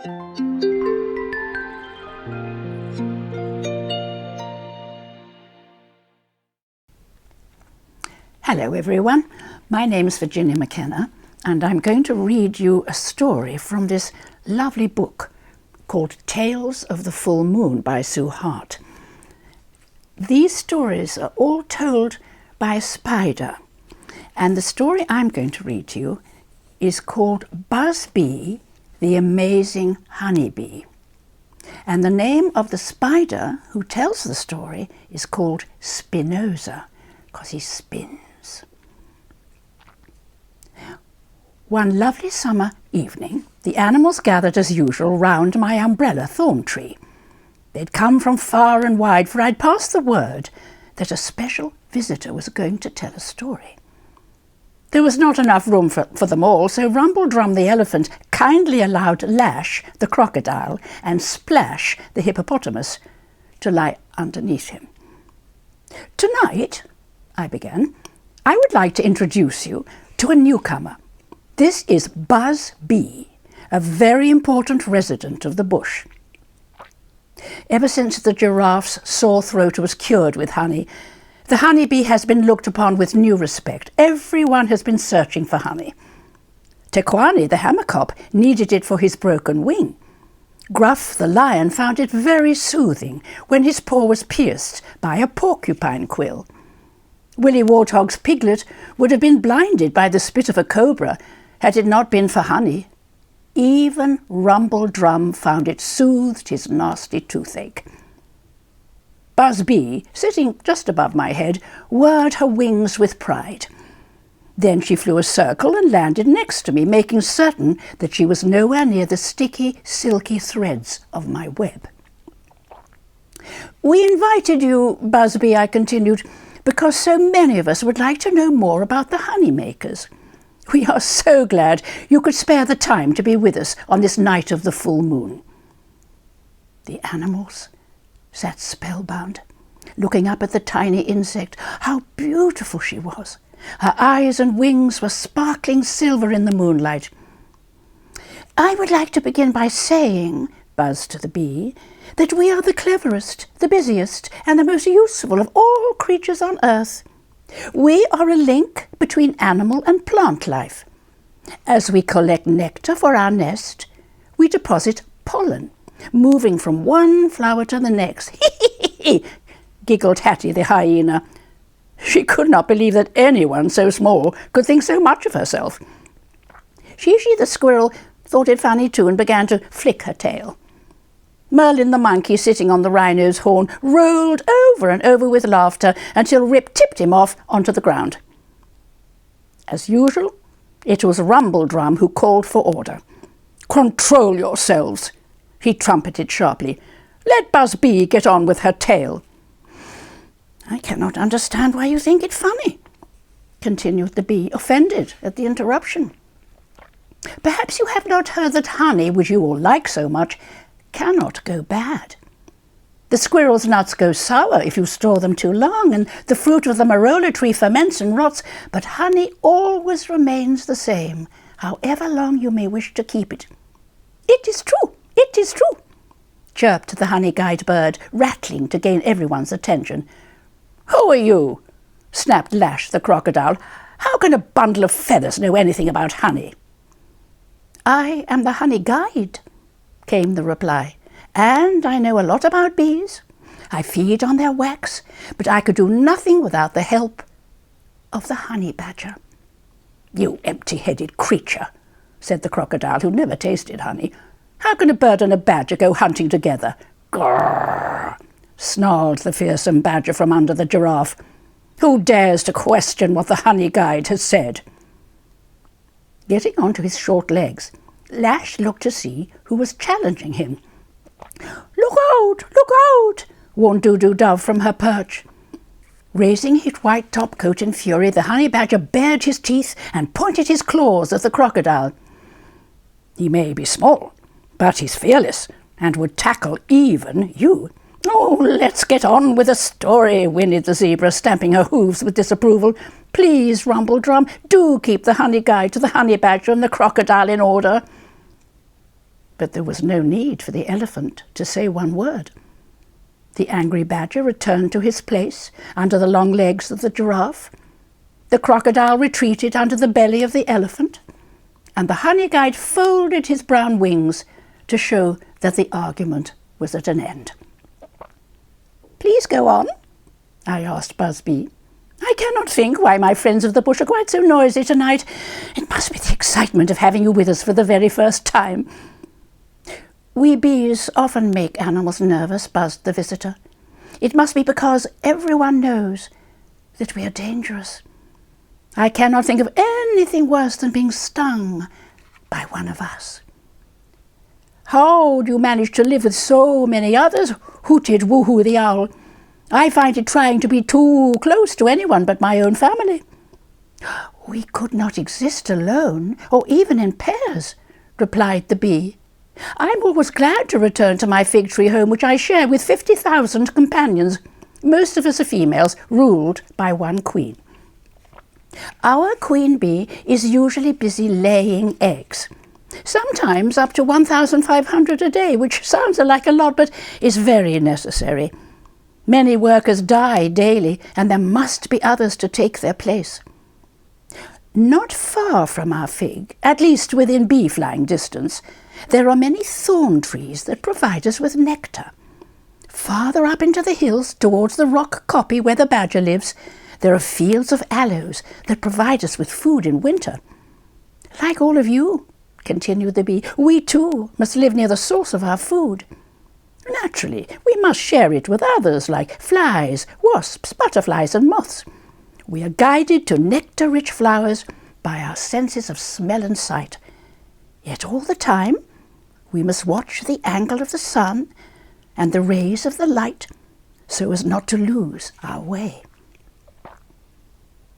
Hello everyone, my name is Virginia McKenna and I'm going to read you a story from this lovely book called Tales of the Full Moon by Sue Hart. These stories are all told by a spider, and the story I'm going to read to you is called Buzz Bee, the Amazing Honeybee. And the name of the spider who tells the story is called Spinoza, because he spins. One lovely summer evening, the animals gathered as usual round my umbrella thorn tree. They'd come from far and wide, for I'd passed the word that a special visitor was going to tell a story. There was not enough room for them all, so Rumble Drum the elephant kindly allowed Lash the crocodile and Splash the hippopotamus to lie underneath him. "Tonight," I began, "I would like to introduce you to a newcomer. This is Buzz Bee, a very important resident of the bush. Ever since the giraffe's sore throat was cured with honey, the honeybee has been looked upon with new respect. Everyone has been searching for honey. Tequani, the hammercop, needed it for his broken wing. Gruff, the lion, found it very soothing when his paw was pierced by a porcupine quill. Willie Warthog's piglet would have been blinded by the spit of a cobra had it not been for honey. Even Rumble Drum found it soothed his nasty toothache. Buzz Bee, sitting just above my head, whirred her wings with pride. Then she flew a circle and landed next to me, making certain that she was nowhere near the sticky, silky threads of my web. "We invited you, Buzz Bee," I continued, "because so many of us would like to know more about the honey makers. We are so glad you could spare the time to be with us on this night of the full moon." The animals sat spellbound, looking up at the tiny insect. How beautiful she was! Her eyes and wings were sparkling silver in the moonlight. "I would like to begin by saying," buzzed the bee, "that we are the cleverest, the busiest, and the most useful of all creatures on earth. We are a link between animal and plant life. As we collect nectar for our nest, we deposit pollen, moving from one flower to the next." "Hee!" giggled Hattie the hyena. She could not believe that anyone so small could think so much of herself. Shishi the squirrel thought it funny too and began to flick her tail. Merlin the monkey, sitting on the rhino's horn, rolled over and over with laughter until Rip tipped him off onto the ground. As usual, it was Rumble Drum who called for order. "Control yourselves," he trumpeted sharply. "Let Buzz Bee get on with her tale." "I cannot understand why you think it funny," continued the bee, offended at the interruption. "Perhaps you have not heard that honey, which you all like so much, cannot go bad. The squirrel's nuts go sour if you store them too long, and the fruit of the marola tree ferments and rots, but honey always remains the same, however long you may wish to keep it." "It is true, it is true," chirped the honey-guide bird, rattling to gain everyone's attention. "Who are you?" snapped Lash the crocodile. "How can a bundle of feathers know anything about honey?" "I am the honey guide," came the reply, "and I know a lot about bees. I feed on their wax, but I could do nothing without the help of the honey badger." "You empty-headed creature," said the crocodile, who never tasted honey. "How can a bird and a badger go hunting together?" "Grrr!" snarled the fearsome badger from under the giraffe. "Who dares to question what the honey guide has said?" Getting onto his short legs, Lash looked to see who was challenging him. Look out, warned Doo-Doo Dove from her perch. Raising his white top-coat in fury, the honey badger bared his teeth and pointed his claws at the crocodile. "He may be small, but he's fearless, and would tackle even you." "Oh, let's get on with the story," whinnied the zebra, stamping her hooves with disapproval. "Please, Rumble Drum, do keep the honey guide to the honey badger and the crocodile in order." But there was no need for the elephant to say one word. The angry badger returned to his place under the long legs of the giraffe. The crocodile retreated under the belly of the elephant, and the honey guide folded his brown wings to show that the argument was at an end. "Please go on," I asked Busby. "I cannot think why my friends of the bush are quite so noisy tonight. It must be the excitement of having you with us for the very first time." "We bees often make animals nervous," buzzed the visitor. "It must be because everyone knows that we are dangerous. I cannot think of anything worse than being stung by one of us." "How do you manage to live with so many others?" hooted Woohoo the owl. "I find it trying to be too close to anyone but my own family." "We could not exist alone, or even in pairs," replied the bee. "I'm always glad to return to my fig tree home, which I share with 50,000 companions. Most of us are females, ruled by one queen. Our queen bee is usually busy laying eggs, sometimes up to 1,500 a day, which sounds like a lot, but is very necessary. Many workers die daily, and there must be others to take their place. Not far from our fig, at least within bee-flying distance, there are many thorn trees that provide us with nectar. Farther up into the hills, towards the rock kopje where the badger lives, there are fields of aloes that provide us with food in winter. Like all of you," continued the bee, "we too must live near the source of our food. Naturally, we must share it with others like flies, wasps, butterflies, and moths. We are guided to nectar-rich flowers by our senses of smell and sight. Yet all the time, we must watch the angle of the sun and the rays of the light so as not to lose our way."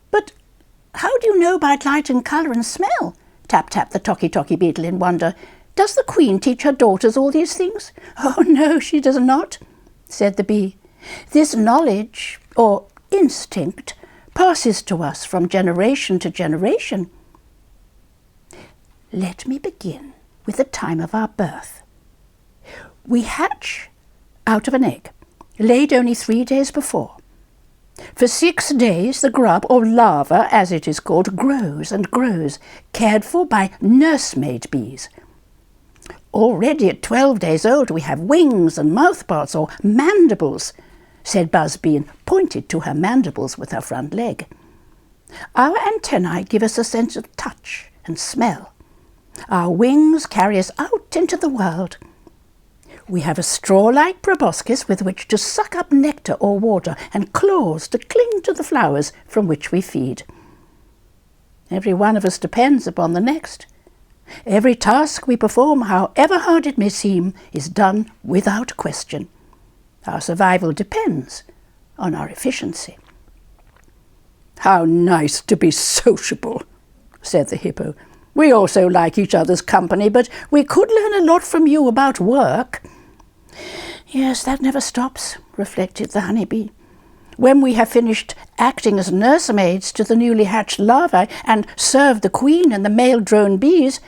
"But how do you know about light and colour and smell?" tap-tapped the Toki beetle in wonder. "Does the queen teach her daughters all these things?" "Oh, no, she does not," said the bee. "This knowledge, or instinct, passes to us from generation to generation. Let me begin with the time of our birth. We hatch out of an egg, laid only 3 days before. For 6 days the grub, or larva as it is called, grows and grows, cared for by nursemaid bees. Already at 12 days old we have wings and mouthparts, or mandibles," said Busby, and pointed to her mandibles with her front leg. "Our antennae give us a sense of touch and smell. Our wings carry us out into the world. We have a straw-like proboscis with which to suck up nectar or water, and claws to cling to the flowers from which we feed. Every one of us depends upon the next. Every task we perform, however hard it may seem, is done without question. Our survival depends on our efficiency." "How nice to be sociable," said the hippo. "We also like each other's company, but we could learn a lot from you about work." "Yes, that never stops," reflected the honeybee. "When we have finished acting as nursemaids to the newly hatched larvae and served the queen and the male drone bees,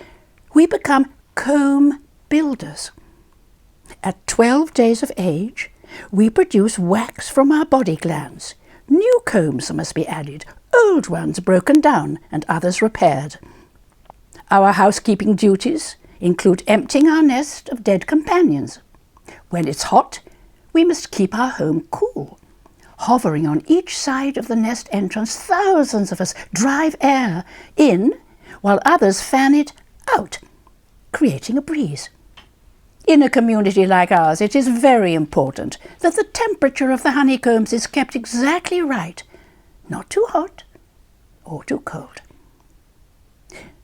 we become comb builders. At 12 days of age, we produce wax from our body glands. New combs must be added, old ones broken down and others repaired. Our housekeeping duties include emptying our nest of dead companions. When it's hot, we must keep our home cool. Hovering on each side of the nest entrance, thousands of us drive air in while others fan it out, creating a breeze. In a community like ours, it is very important that the temperature of the honeycombs is kept exactly right, not too hot or too cold.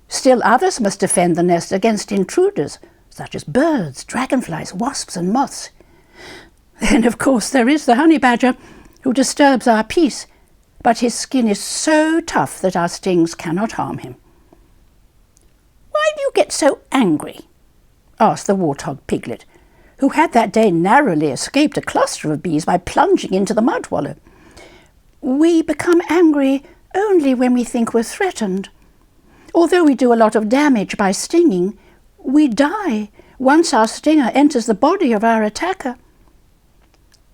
Still others must defend the nest against intruders, such as birds, dragonflies, wasps, and moths. Then, of course, there is the honey badger, who disturbs our peace, but his skin is so tough that our stings cannot harm him." "Why do you get so angry?" asked the warthog piglet, who had that day narrowly escaped a cluster of bees by plunging into the mud wallow. "We become angry only when we think we're threatened. Although we do a lot of damage by stinging, we die once our stinger enters the body of our attacker.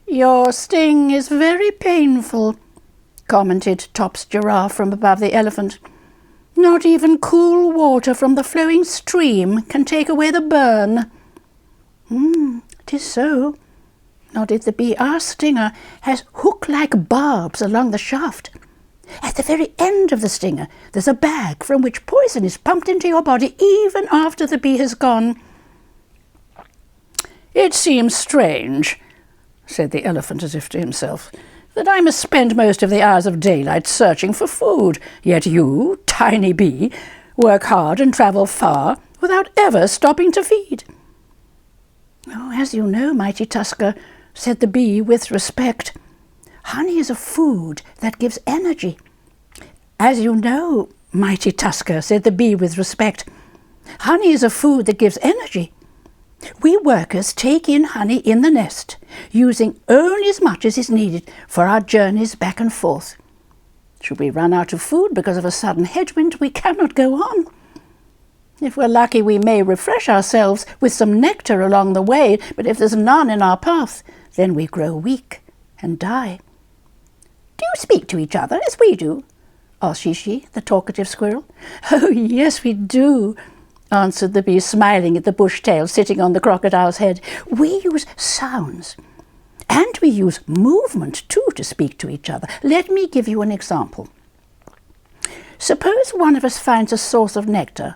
"Your sting is very painful," commented Top's giraffe from above the elephant. "Not even cool water from the flowing stream can take away the burn." "'Tis so," nodded the bee. "Our stinger has hook-like barbs along the shaft. At the very end of the stinger there's a bag from which poison is pumped into your body even after the bee has gone." "It seems strange," said the elephant as if to himself, "that I must spend most of the hours of daylight searching for food, yet you, tiny bee, work hard and travel far without ever stopping to feed." "Oh, as you know, Mighty Tusker," said the bee with respect, "honey is a food that gives energy." "As you know, Mighty Tusker," said the bee with respect, "honey is a food that gives energy. We workers take in honey in the nest, using only as much as is needed for our journeys back and forth. Should we run out of food because of a sudden headwind, we cannot go on. If we're lucky, we may refresh ourselves with some nectar along the way, but if there's none in our path, then we grow weak and die." "Do you speak to each other as we do?" asked Shishi, the talkative squirrel. "Oh, yes, we do," answered the bee, smiling at the bush-tail sitting on the crocodile's head. "We use sounds, and we use movement, too, to speak to each other. Let me give you an example. Suppose one of us finds a source of nectar.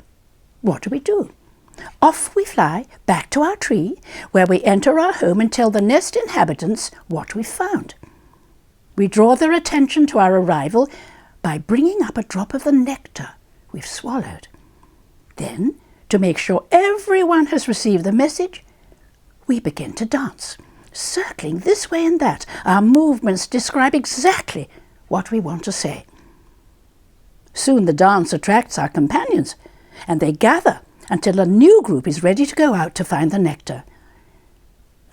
What do? Off we fly back to our tree, where we enter our home and tell the nest inhabitants what we've found. We draw their attention to our arrival by bringing up a drop of the nectar we've swallowed. Then, to make sure everyone has received the message, we begin to dance, circling this way and that. Our movements describe exactly what we want to say. Soon the dance attracts our companions, and they gather until a new group is ready to go out to find the nectar.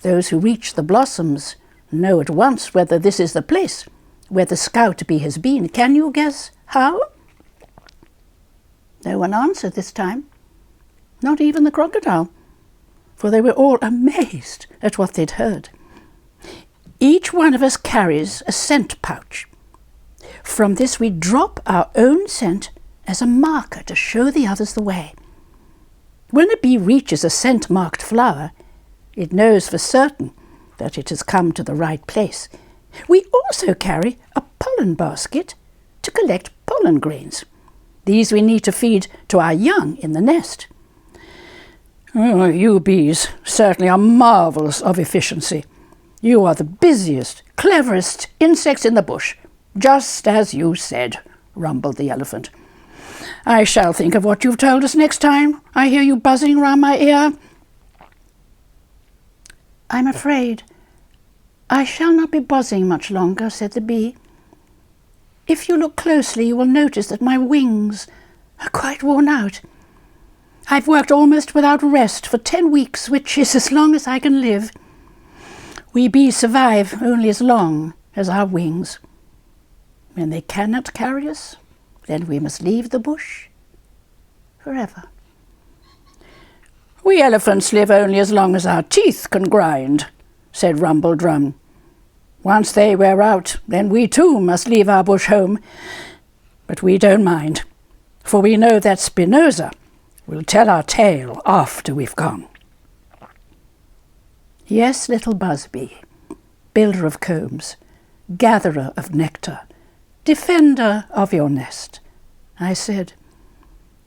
Those who reach the blossoms know at once whether this is the place where the scout bee has been. Can you guess how?" No one answered this time, not even the crocodile, for they were all amazed at what they'd heard. "Each one of us carries a scent pouch. From this we drop our own scent as a marker to show the others the way. When a bee reaches a scent-marked flower, it knows for certain that it has come to the right place. We also carry a pollen basket to collect pollen grains. These we need to feed to our young in the nest." "Oh, you bees certainly are marvels of efficiency. You are the busiest, cleverest insects in the bush, just as you said," rumbled the elephant. "I shall think of what you've told us next time I hear you buzzing round my ear." "I'm afraid I shall not be buzzing much longer," said the bee. "If you look closely, you will notice that my wings are quite worn out. I've worked almost without rest for 10 weeks, which is as long as I can live. We bees survive only as long as our wings. When they cannot carry us, then we must leave the bush forever." "We elephants live only as long as our teeth can grind," said Rumble Drum. "Once they wear out, then we too must leave our bush home. But we don't mind, for we know that Spinoza will tell our tale after we've gone." "Yes, little Buzzbee, builder of combs, gatherer of nectar, defender of your nest," I said,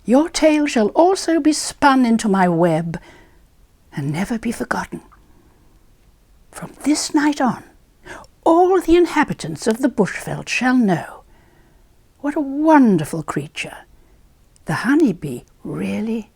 "your tale shall also be spun into my web and never be forgotten. From this night on, all the inhabitants of the bushveld shall know what a wonderful creature the honeybee really